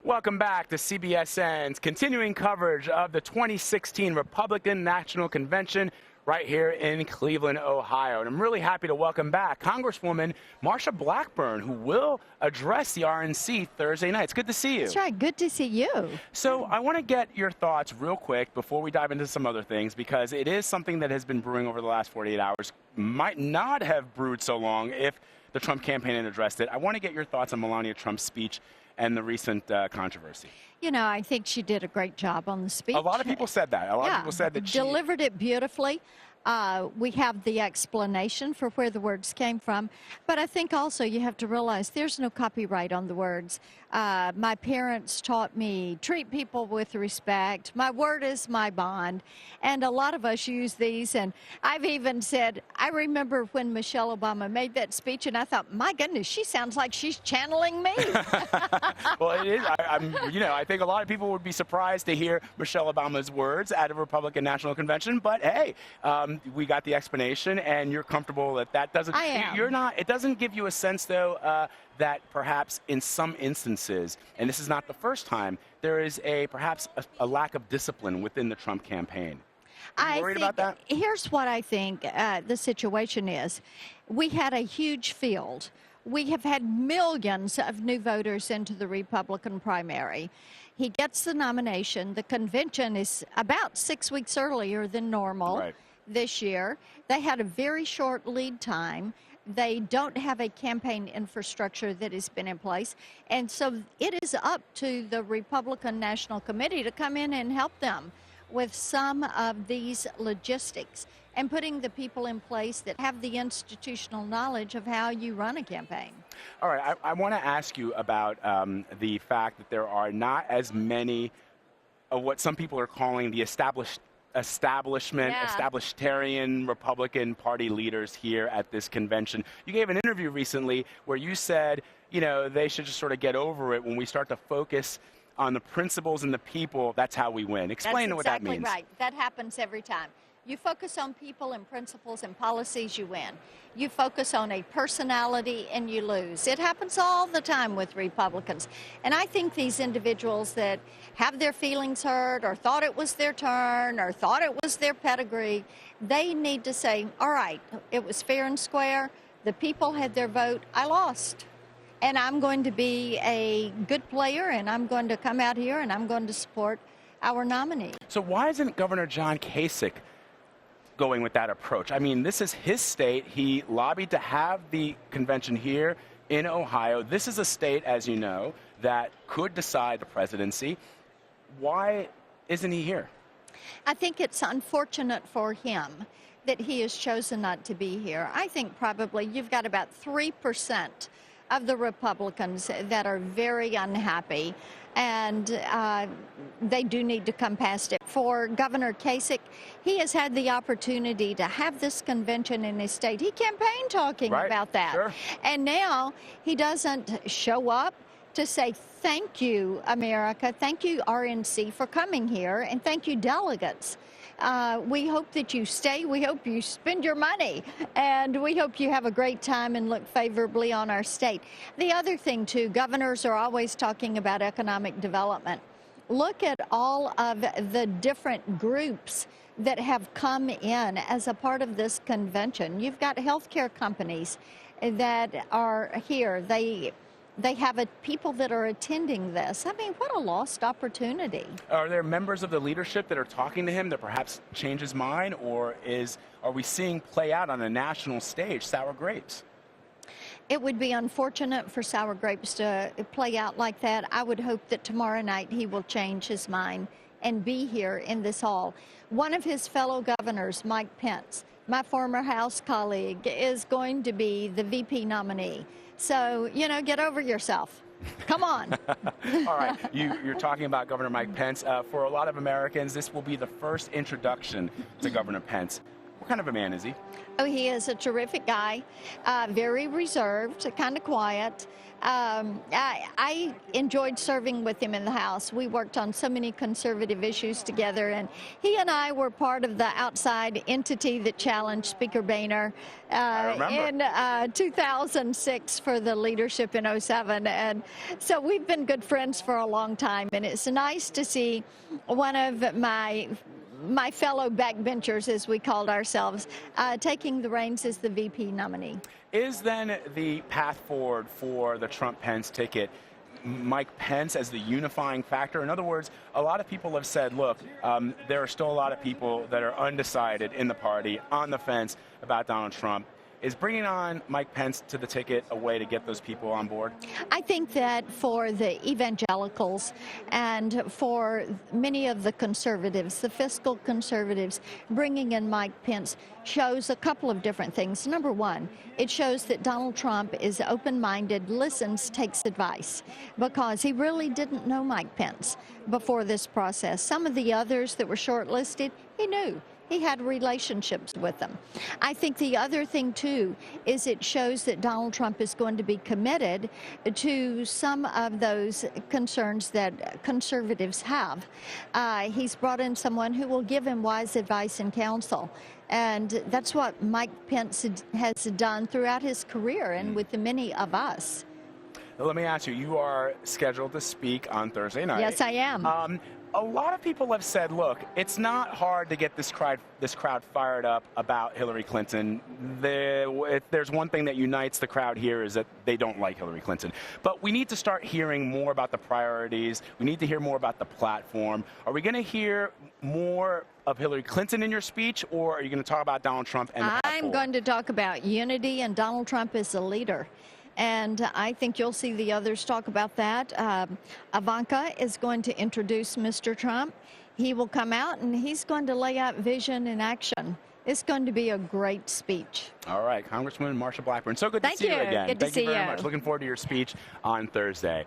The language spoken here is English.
Welcome back to CBSN's continuing coverage of the 2016 Republican National Convention right here in Cleveland, Ohio. And I'm really happy to welcome back Congresswoman Marsha Blackburn, who will address the RNC Thursday night. It's good to see you. That's right. Good to see you. So I want to get your thoughts real quick before we dive into some other things, because it is something that has been brewing over the last 48 hours. Might not have brewed so long if the Trump campaign had addressed it. I want to get your thoughts on Melania Trump's speech and the recent controversy. You know, I think she did a great job on the speech. A lot of people said that. A lot of people said that she delivered it beautifully. We have the explanation for where the words came from, but I think also you have to realize there's no copyright on the words. My parents taught me, treat people with respect. My word is my bond. And a lot of us use these. And I've even said, I remember when Michelle Obama made that speech, and I thought, my goodness, she sounds like she's channeling me. Well, it is. I think a lot of people would be surprised to hear Michelle Obama's words at a Republican National Convention. But hey, we got the explanation, and you're comfortable that that doesn't. I am. You're not. It doesn't give you a sense, though, that perhaps in some instances, and this is not the first time, there is perhaps a lack of discipline within the Trump campaign. Are you worried about that? Here's what I think the situation is. We had a huge field. We have had millions of new voters into the Republican primary. He gets the nomination. The convention is about 6 weeks earlier than normal this year. They had a very short lead time. They don't have a campaign infrastructure that has been in place. And so it is up to the Republican National Committee to come in and help them with some of these logistics and putting the people in place that have the institutional knowledge of how you run a campaign. All right, I want to ask you about the fact that there are not as many of what some people are calling the establishmentarian Republican Party leaders here at this convention. You gave an interview recently where you said, you know, they should just sort of get over it. When we start to focus on the principles and the people, that's how we win. Explain what that means. That's exactly right. That happens every time. You focus on people and principles and policies, you win. You focus on a personality and you lose. It happens all the time with Republicans. And I think these individuals that have their feelings hurt or thought it was their turn or thought it was their pedigree, they need to say, all right, it was fair and square. The people had their vote. I lost. And I'm going to be a good player, and I'm going to come out here and I'm going to support our nominee. So why isn't Governor John Kasich going with that approach? I mean, this is his state. He lobbied to have the convention here in Ohio. This is a state, as you know, that could decide the presidency. Why isn't he here? I think it's unfortunate for him that he has chosen not to be here. I think probably you've got about 3% of the Republicans that are very unhappy, and they do need to come past it. For Governor Kasich, he has had the opportunity to have this convention in his state. He campaigned talking about that. Sure. And now he doesn't show up to say, thank you, America, thank you, RNC, for coming here, and thank you, delegates. We hope that you stay. We hope you spend your money. And we hope you have a great time and look favorably on our state. The other thing, too, governors are always talking about economic development. Look at all of the different groups that have come in as a part of this convention. You've got healthcare companies that are here. They have people that are attending this. I mean, what a lost opportunity. Are there members of the leadership that are talking to him that perhaps change his mind, or are we seeing play out on a national stage sour grapes? It would be unfortunate for sour grapes to play out like that. I would hope that tomorrow night he will change his mind and be here in this hall. One of his fellow governors, Mike Pence, my former House colleague, is going to be the VP nominee. So, you know, get over yourself. Come on. All right. You're talking about Governor Mike Pence. For a lot of Americans, this will be the first introduction to Governor Pence. What kind of a man is he? Oh, he is a terrific guy, very reserved, kind of quiet. I enjoyed serving with him in the House. We worked on so many conservative issues together, and he and I were part of the outside entity that challenged Speaker Boehner in 2006 for the leadership in '07. And so we've been good friends for a long time, and it's nice to see one of my fellow backbenchers, as we called ourselves, taking the reins as the VP nominee. Is then the path forward for the Trump-Pence ticket Mike Pence as the unifying factor? In other words, a lot of people have said, look, there are still a lot of people that are undecided in the party, on the fence about Donald Trump. Is bringing on Mike Pence to the ticket a way to get those people on board? I think that for the evangelicals and for many of the conservatives, the fiscal conservatives, bringing in Mike Pence shows a couple of different things. Number one, it shows that Donald Trump is open-minded, listens, takes advice, because he really didn't know Mike Pence before this process. Some of the others that were shortlisted, he knew. He had relationships with them. I think the other thing, too, is it shows that Donald Trump is going to be committed to some of those concerns that conservatives have. He's brought in someone who will give him wise advice and counsel. And that's what Mike Pence has done throughout his career and with the many of us. Let me ask you, you are scheduled to speak on Thursday night. Yes, I am. A lot of people have said, look, it's not hard to get this crowd fired up about Hillary Clinton. There's one thing that unites the crowd here is that they don't like Hillary Clinton. But we need to start hearing more about the priorities. We need to hear more about the platform. Are we going to hear more of Hillary Clinton in your speech, or are you going to talk about Donald Trump and the path I'm forward? going to talk about unity and Donald Trump as a leader. And I think you'll see the others talk about that. Ivanka is going to introduce Mr. Trump. He will come out and he's going to lay out vision and action. It's going to be a great speech. All right, Congresswoman Marsha Blackburn. So good to see you again. Good to see you. Thank you very much. Looking forward to your speech on Thursday.